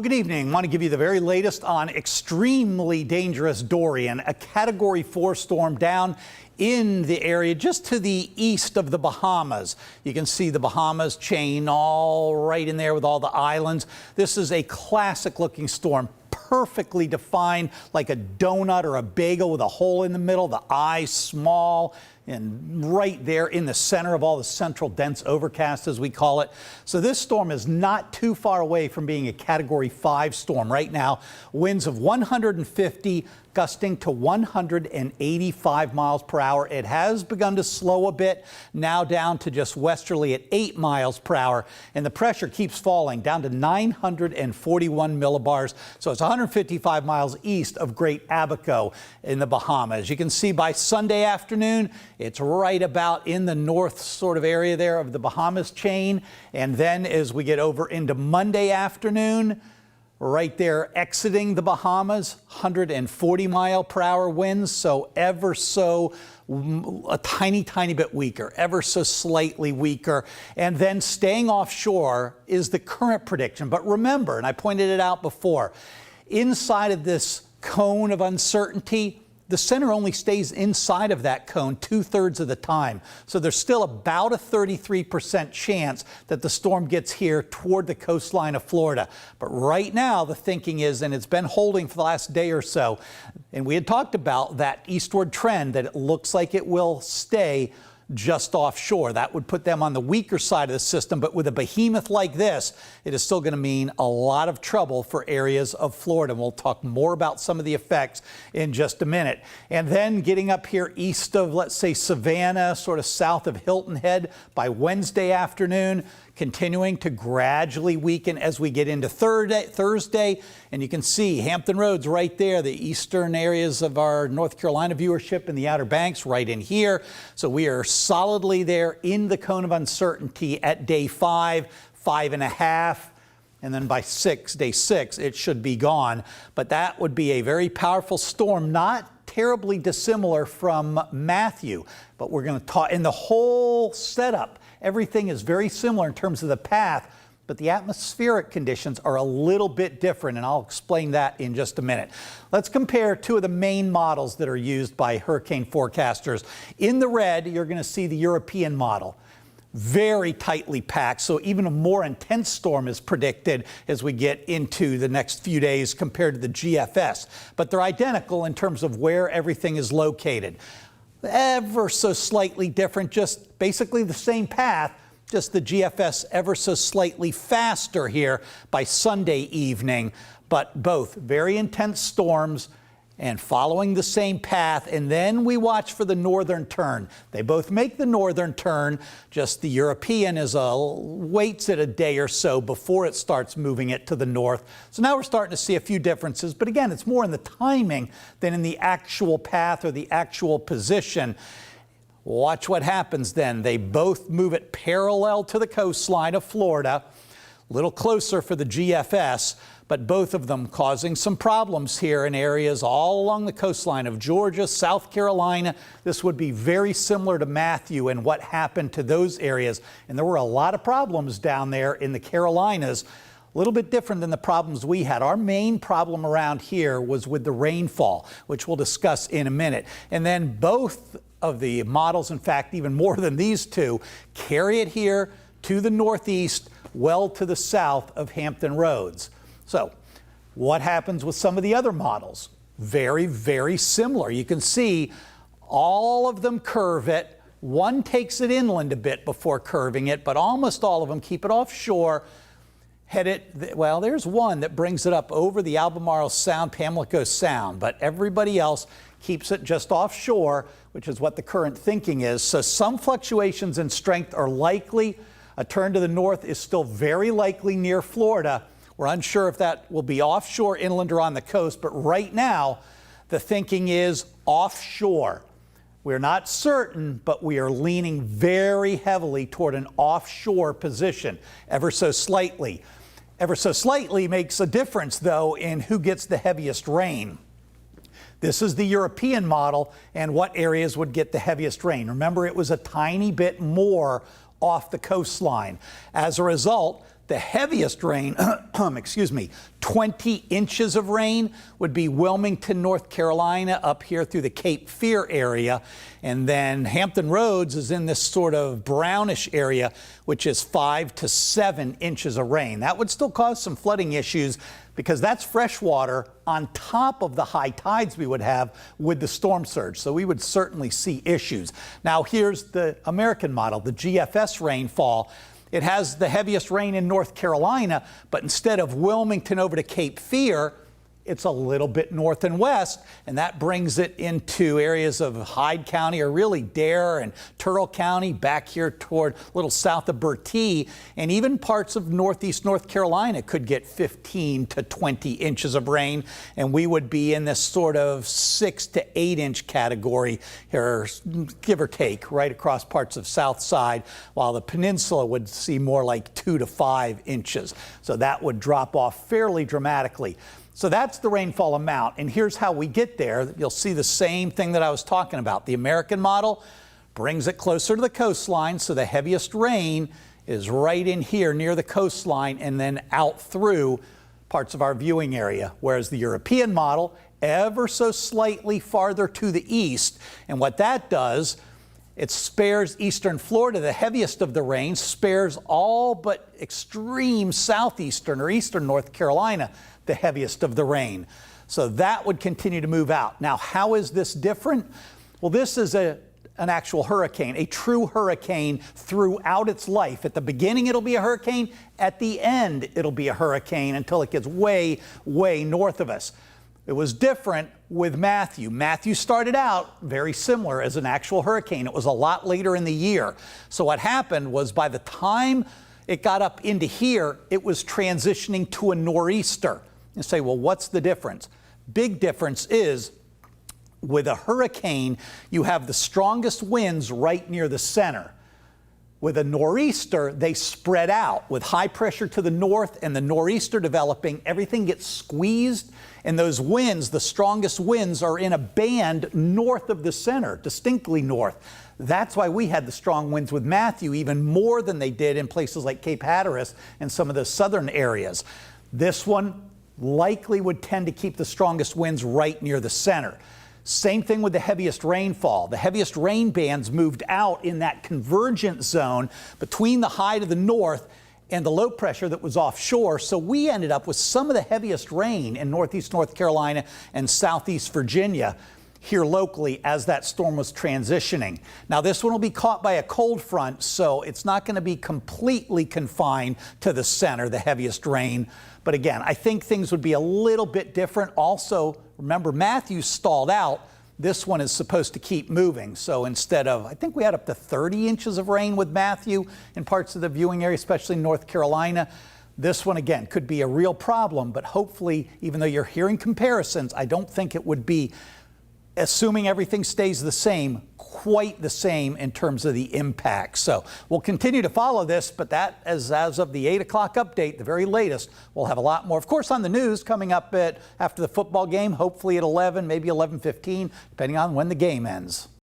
Good evening. I want to give you the very latest on extremely dangerous Dorian, a Category 4 storm down in the area just to the east of the Bahamas. You can see the Bahamas chain all right in there with all the islands. This is a classic looking storm, perfectly defined like a donut or a bagel with a hole in the middle, the eye small and right there in the center of all the central dense overcast, as we call it. So this storm is not too far away from being a Category 5 storm right now. Winds of 150, gusting to 185 miles per hour. It has begun to slow a bit, now down to just westerly at 8 miles per hour. And the pressure keeps falling down to 941 millibars. So it's 155 miles east of Great Abaco in the Bahamas. You can see by Sunday afternoon, it's right about in the north sort of area there of the Bahamas chain. And then as we get over into Monday afternoon, right there exiting the Bahamas, 140 mile per hour winds, so ever so a tiny bit weaker, ever so slightly weaker. And then staying offshore is the current prediction. But remember, and I pointed it out before, inside of this cone of uncertainty, the center only stays inside of that cone 2/3 of the time. So there's still about a 33% chance that the storm gets here toward the coastline of Florida. But right now, the thinking is, and it's been holding for the last day or so, and we had talked about that eastward trend, that it looks like it will stay just offshore. That would put them on the weaker side of the system, but with a behemoth like this, it is still going to mean a lot of trouble for areas of Florida. And we'll talk more about some of the effects in just a minute. And then getting up here east of, let's say, Savannah, sort of south of Hilton Head by Wednesday afternoon, continuing to gradually weaken as we get into Thursday. And you can see Hampton Roads right there, the eastern areas of our North Carolina viewership and the Outer Banks right in here. So we are solidly there in the cone of uncertainty at day 5, 5.5. And then by day 6, it should be gone. But that would be a very powerful storm, not terribly dissimilar from Matthew. But we're going to talk in the whole setup. Everything is very similar in terms of the path, but the atmospheric conditions are a little bit different, and I'll explain that in just a minute. Let's compare two of the main models that are used by hurricane forecasters. In the red, you're going to see the European model. Very tightly packed, so even a more intense storm is predicted as we get into the next few days compared to the GFS. But they're identical in terms of where everything is located. Ever so slightly different, just basically the same path, just the GFS ever so slightly faster here by Sunday evening, but both very intense storms and following the same path. And then we watch for the northern turn. They both make the northern turn, just the European waits it a day or so before it starts moving it to the north. So now we're starting to see a few differences, but again, it's more in the timing than in the actual path or the actual position. Watch what happens then. They both move it parallel to the coastline of Florida, a little closer for the GFS, but both of them causing some problems here in areas all along the coastline of Georgia, South Carolina. This would be very similar to Matthew and what happened to those areas. And there were a lot of problems down there in the Carolinas, a little bit different than the problems we had. Our main problem around here was with the rainfall, which we'll discuss in a minute. And then both of the models, in fact, even more than these two, carry it here to the northeast, well to the south of Hampton Roads. So what happens with some of the other models? Very similar. You can see all of them curve it. One takes it inland a bit before curving it, but almost all of them keep it offshore. Head it, well, there's one that brings it up over the Albemarle Sound, Pamlico Sound, but everybody else keeps it just offshore, which is what the current thinking is. So some fluctuations in strength are likely. A turn to the north is still very likely near Florida. We're unsure if that will be offshore, inland, or on the coast, but right now the thinking is offshore. We're not certain, but we are leaning very heavily toward an offshore position, ever so slightly. Ever so slightly makes a difference, though, in who gets the heaviest rain. This is the European model and what areas would get the heaviest rain. Remember, it was a tiny bit more off the coastline. As a result, The heaviest rain, excuse me, 20 inches of rain would be Wilmington, North Carolina, up here through the Cape Fear area. And then Hampton Roads is in this sort of brownish area, which is 5 to 7 inches of rain. That would still cause some flooding issues because that's fresh water on top of the high tides we would have with the storm surge. So we would certainly see issues. Now here's the American model, the GFS rainfall. It has the heaviest rain in North Carolina, but instead of Wilmington over to Cape Fear, it's a little bit north and west, and that brings it into areas of Hyde County, or really Dare and Turtle County, back here toward a little south of Bertie, and even parts of northeast North Carolina could get 15 to 20 inches of rain, and we would be in this sort of 6 to 8 inch category here, give or take, right across parts of South Side, while the peninsula would see more like 2 to 5 inches. So that would drop off fairly dramatically. So that's the rainfall amount, and here's how we get there. You'll see the same thing that I was talking about. The American model brings it closer to the coastline, so the heaviest rain is right in here near the coastline and then out through parts of our viewing area, whereas the European model ever so slightly farther to the east. And what that does, it spares eastern Florida, the heaviest of the rain, spares all but extreme southeastern or eastern North Carolina, the heaviest of the rain. So that would continue to move out. Now, how is this different? Well, this is an actual hurricane, a true hurricane throughout its life. At the beginning, it'll be a hurricane. At the end, it'll be a hurricane until it gets way, way north of us. It was different with Matthew. Matthew started out very similar as an actual hurricane. It was a lot later in the year. So what happened was by the time it got up into here, it was transitioning to a nor'easter. You say, well, what's the difference? Big difference is with a hurricane, you have the strongest winds right near the center. With a nor'easter, they spread out. With high pressure to the north and the nor'easter developing, everything gets squeezed, and those winds, the strongest winds, are in a band north of the center, distinctly north. That's why we had the strong winds with Matthew, even more than they did in places like Cape Hatteras and some of the southern areas. This one likely would tend to keep the strongest winds right near the center. Same thing with the heaviest rainfall. The heaviest rain bands moved out in that convergent zone between the high to the north and the low pressure that was offshore. So we ended up with some of the heaviest rain in northeast North Carolina and southeast Virginia here locally as that storm was transitioning. Now this one will be caught by a cold front, so it's not going to be completely confined to the center, the heaviest rain. But again, I think things would be a little bit different. Also, remember, Matthew stalled out. This one is supposed to keep moving. So instead of, I think we had up to 30 inches of rain with Matthew in parts of the viewing area, especially in North Carolina. This one, again, could be a real problem, but hopefully, even though you're hearing comparisons, I don't think it would be, assuming everything stays the same, quite the same in terms of the impact. So we'll continue to follow this, but that as of the 8 o'clock update, the very latest, we'll have a lot more. Of course, on the news coming up after the football game, hopefully at 11, maybe 11:15, depending on when the game ends.